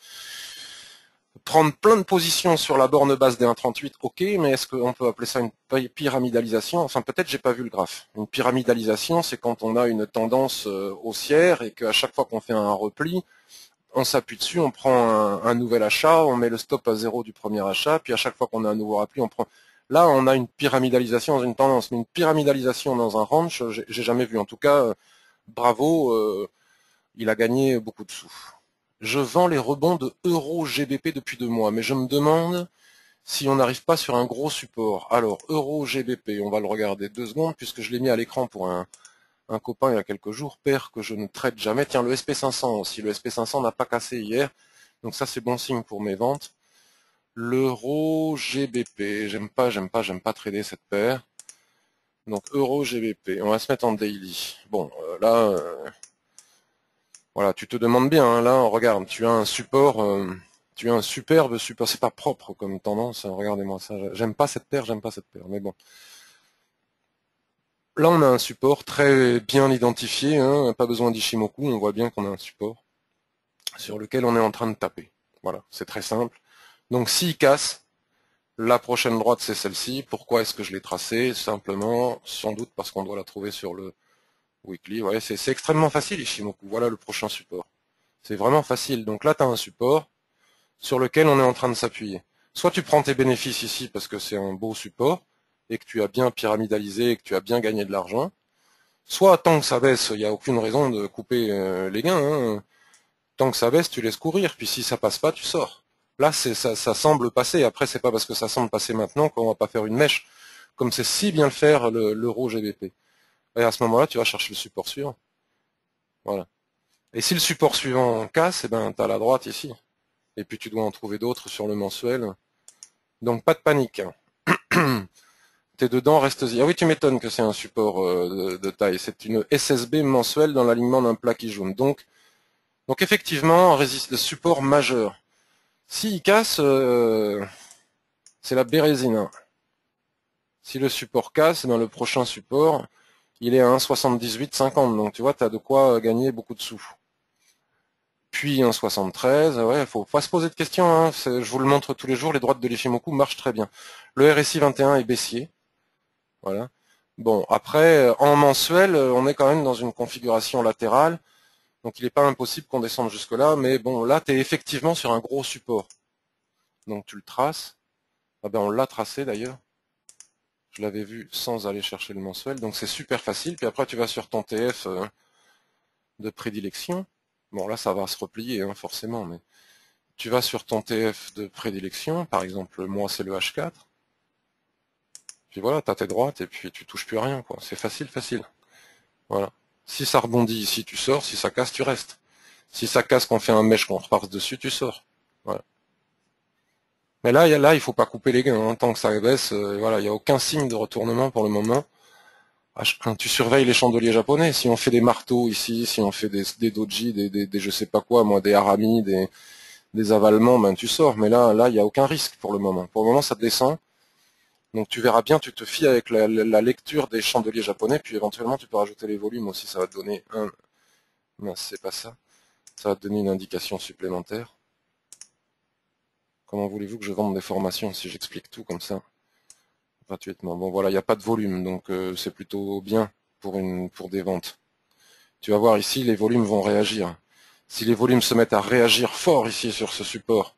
S1: prendre plein de positions sur la borne basse des 1,38, ok, mais est-ce qu'on peut appeler ça une pyramidalisation? Enfin, peut-être j'ai pas vu le graphe. Une pyramidalisation, c'est quand on a une tendance haussière et qu'à chaque fois qu'on fait un repli, on s'appuie dessus, on prend un nouvel achat, on met le stop à 0 du premier achat, puis à chaque fois qu'on a un nouveau repli, on prend... Là, on a une pyramidalisation dans une tendance, mais une pyramidalisation dans un range, j'ai jamais vu. En tout cas, bravo, il a gagné beaucoup de sous. Je vends les rebonds de Euro GBP depuis 2 mois, mais je me demande si on n'arrive pas sur un gros support. Alors, Euro GBP, on va le regarder 2 secondes, puisque je l'ai mis à l'écran pour un copain il y a quelques jours, paire que je ne traite jamais. Tiens, le SP500 aussi, le SP500 n'a pas cassé hier, donc ça c'est bon signe pour mes ventes. L'Euro GBP, j'aime pas trader cette paire. Donc Euro GBP, on va se mettre en daily. Bon, là, voilà, tu te demandes bien, hein, là, regarde, tu as un support, tu as un superbe support, c'est pas propre comme tendance, hein, regardez-moi ça, j'aime pas cette paire, mais bon. Là, on a un support très bien identifié, hein, pas besoin d'Ishimoku, on voit bien qu'on a un support sur lequel on est en train de taper. Voilà, c'est très simple. Donc s'il casse, la prochaine droite c'est celle-ci. Pourquoi est-ce que je l'ai tracée? Simplement, sans doute parce qu'on doit la trouver sur le weekly. Ouais, c'est extrêmement facile Ishimoku, voilà le prochain support. C'est vraiment facile. Donc là, tu as un support sur lequel on est en train de s'appuyer. Soit tu prends tes bénéfices ici parce que c'est un beau support et que tu as bien pyramidalisé et que tu as bien gagné de l'argent. Soit tant que ça baisse, il n'y a aucune raison de couper les gains. Hein. Tant que ça baisse, tu laisses courir. Puis si ça passe pas, tu sors. Là, ça semble passer. Après, c'est pas parce que ça semble passer maintenant qu'on va pas faire une mèche comme c'est si bien le faire l'euro GBP. Et à ce moment-là, tu vas chercher le support suivant. Voilà. Et si le support suivant casse, eh ben, tu as la droite ici. Et puis tu dois en trouver d'autres sur le mensuel. Donc pas de panique. T'es dedans, reste-y. Ah oui, tu m'étonnes que c'est un support de taille. C'est une SSB mensuelle dans l'alignement d'un plat qui jaune. Donc effectivement, résiste le support majeur. S'il casse, c'est la bérésine. Hein. Si le support casse, ben, le prochain support, il est à 1,7850. Donc tu vois, tu as de quoi gagner beaucoup de sous. Puis 1,73, ouais, faut pas se poser de questions. Hein. Je vous le montre tous les jours, les droites de l'Ichimoku marchent très bien. Le RSI 21 est baissier. Voilà. Bon, après, en mensuel, on est quand même dans une configuration latérale. Donc il n'est pas impossible qu'on descende jusque-là. Mais bon, là, tu es effectivement sur un gros support. Donc tu le traces. Ah ben on l'a tracé d'ailleurs. Je l'avais vu sans aller chercher le mensuel. Donc c'est super facile. Puis après, tu vas sur ton TF de prédilection. Bon, là, ça va se replier, hein, forcément. Mais tu vas sur ton TF de prédilection. Par exemple, moi, c'est le H4. Puis voilà, tu as tes droites et puis tu touches plus à rien, quoi. C'est facile, facile. Voilà. Si ça rebondit ici, tu sors. Si ça casse, tu restes. Si ça casse, qu'on fait un mesh, qu'on repasse dessus, tu sors. Voilà. Mais là, il faut pas couper les gains. Hein. Tant que ça baisse, voilà, il n'y a aucun signe de retournement pour le moment. Tu surveilles les chandeliers japonais. Si on fait des marteaux ici, si on fait des doji, des je sais pas quoi, moi, des haramis, des avalements, ben tu sors. Mais là, il n'y a aucun risque pour le moment. Pour le moment, ça descend. Donc tu verras bien, tu te fies avec la lecture des chandeliers japonais, puis éventuellement tu peux rajouter les volumes aussi, ça va te donner un... Non, c'est pas ça. Ça va te donner une indication supplémentaire. Comment voulez-vous que je vende des formations si j'explique tout comme ça gratuitement? Bon voilà, il n'y a pas de volume, donc c'est plutôt bien pour des ventes. Tu vas voir ici, les volumes vont réagir. Si les volumes se mettent à réagir fort ici sur ce support,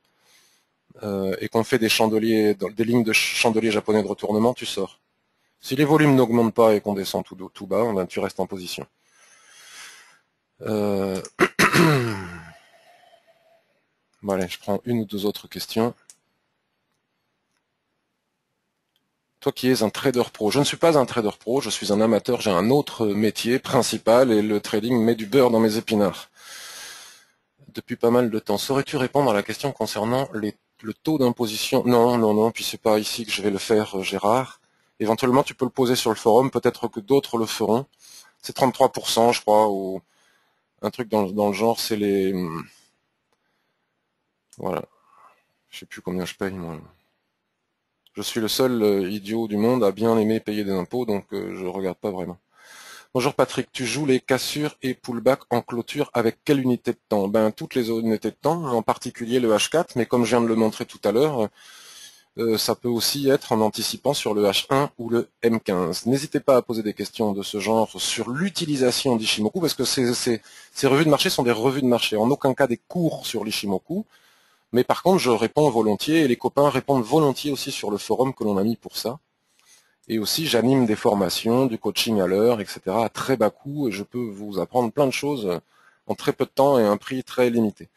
S1: et qu'on fait des chandeliers, des lignes de chandeliers japonais de retournement, tu sors. Si les volumes n'augmentent pas et qu'on descend tout bas, ben, tu restes en position. Bon, allez, je prends une ou deux autres questions. Toi qui es un trader pro, je ne suis pas un trader pro, je suis un amateur, j'ai un autre métier principal et le trading met du beurre dans mes épinards. Depuis pas mal de temps. Saurais-tu répondre à la question concernant le taux d'imposition? Non, puis c'est pas ici que je vais le faire, Gérard. Éventuellement, tu peux le poser sur le forum, peut-être que d'autres le feront. C'est 33%, je crois, ou un truc dans le genre, c'est les... Voilà. Je sais plus combien je paye, moi. Je suis le seul idiot du monde à bien aimer payer des impôts, donc je regarde pas vraiment. Bonjour Patrick, tu joues les cassures et pullback en clôture avec quelle unité de temps? Ben toutes les unités de temps, en particulier le H4, mais comme je viens de le montrer tout à l'heure, ça peut aussi être en anticipant sur le H1 ou le M15. N'hésitez pas à poser des questions de ce genre sur l'utilisation d'Ishimoku, parce que ces revues de marché sont des revues de marché, en aucun cas des cours sur l'Ishimoku. Mais par contre, je réponds volontiers, et les copains répondent volontiers aussi sur le forum que l'on a mis pour ça. Et aussi, j'anime des formations, du coaching à l'heure, etc. à très bas coût, et je peux vous apprendre plein de choses en très peu de temps et à un prix très limité.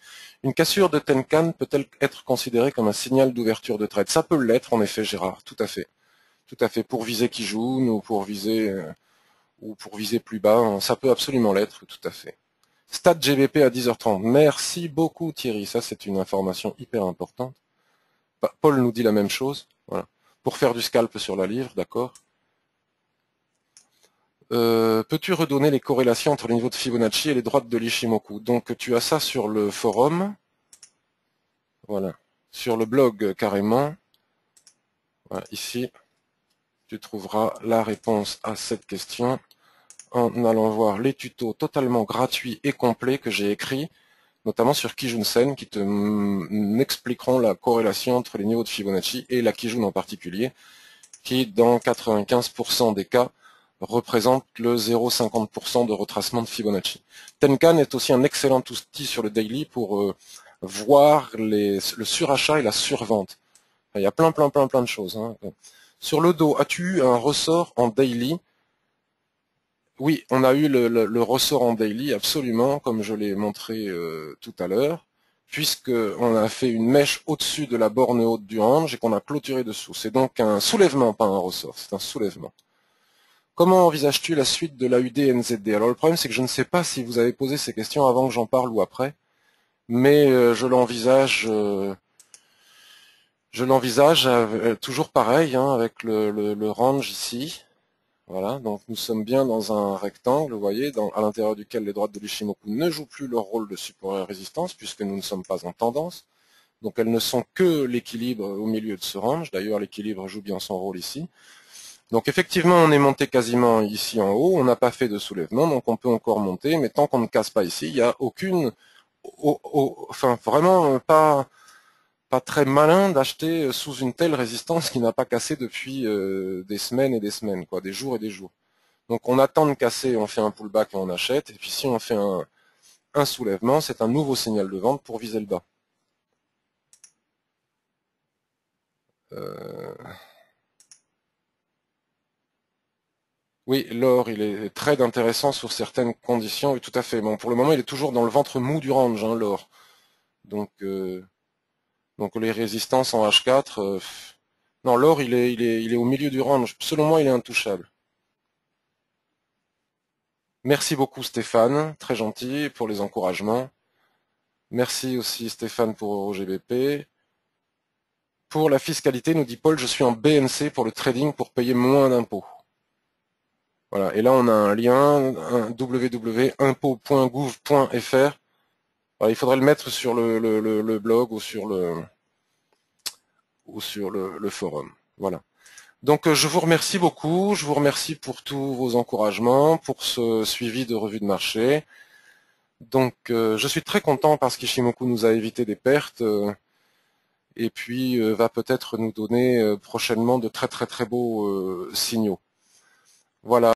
S1: Une cassure de Tenkan peut-elle être considérée comme un signal d'ouverture de trade? Ça peut l'être, en effet, Gérard, tout à fait. Tout à fait, pour viser Kijun ou pour viser plus bas, ça peut absolument l'être, tout à fait. Stade GBP à 10h30. Merci beaucoup Thierry, ça c'est une information hyper importante. Paul nous dit la même chose. Voilà. Pour faire du scalp sur la livre, d'accord. Peux-tu redonner les corrélations entre les niveaux de Fibonacci et les droites de l'Ishimoku? Donc tu as ça sur le forum. Voilà. Sur le blog carrément. Voilà, ici, tu trouveras la réponse à cette question en allant voir les tutos totalement gratuits et complets que j'ai écrits, notamment sur Kijun-sen, qui m'expliqueront la corrélation entre les niveaux de Fibonacci et la Kijun en particulier, qui, dans 95% des cas, représente le 0,50% de retracement de Fibonacci. Tenkan est aussi un excellent outil sur le daily pour voir le surachat et la survente. Il y a plein de choses. Hein. Sur le dos, as-tu eu un ressort en daily? Oui, on a eu le ressort en daily, absolument, comme je l'ai montré tout à l'heure. puisqu'on a fait une mèche au-dessus de la borne haute du range et qu'on a clôturé dessous. C'est donc un soulèvement, pas un ressort, c'est un soulèvement. Comment envisages-tu la suite de l'AUD NZD? Alors le problème, c'est que je ne sais pas si vous avez posé ces questions avant que j'en parle ou après, mais je l'envisage toujours pareil, hein, avec le range ici. Voilà, donc nous sommes bien dans un rectangle, vous voyez, à l'intérieur duquel les droites de l'Ishimoku ne jouent plus leur rôle de support et résistance, puisque nous ne sommes pas en tendance. Donc elles ne sont que l'équilibre au milieu de ce range. D'ailleurs, l'équilibre joue bien son rôle ici. Donc effectivement, on est monté quasiment ici en haut, on n'a pas fait de soulèvement, donc on peut encore monter, mais tant qu'on ne casse pas ici, il n'y a aucune, enfin vraiment pas très malin d'acheter sous une telle résistance qui n'a pas cassé depuis des semaines et des semaines, quoi, des jours et des jours. Donc on attend de casser, on fait un pullback et on achète, et puis si on fait un soulèvement, c'est un nouveau signal de vente pour viser le bas. Oui, l'or, il est très intéressant sur certaines conditions, oui, tout à fait. Bon, pour le moment, il est toujours dans le ventre mou du range, hein, l'or. Donc les résistances en H4, non, l'or, il est au milieu du range. Selon moi, il est intouchable. Merci beaucoup Stéphane, très gentil pour les encouragements. Merci aussi Stéphane pour EuroGBP. Pour la fiscalité, nous dit Paul, je suis en BNC pour le trading pour payer moins d'impôts. Voilà, et là on a un lien, www.impôts.gouv.fr. Il faudrait le mettre sur le blog ou sur le forum. Voilà. Donc je vous remercie beaucoup, je vous remercie pour tous vos encouragements, pour ce suivi de revue de marché. Donc je suis très content parce qu'Ishimoku nous a évité des pertes et puis va peut-être nous donner prochainement de très très très beaux signaux. Voilà.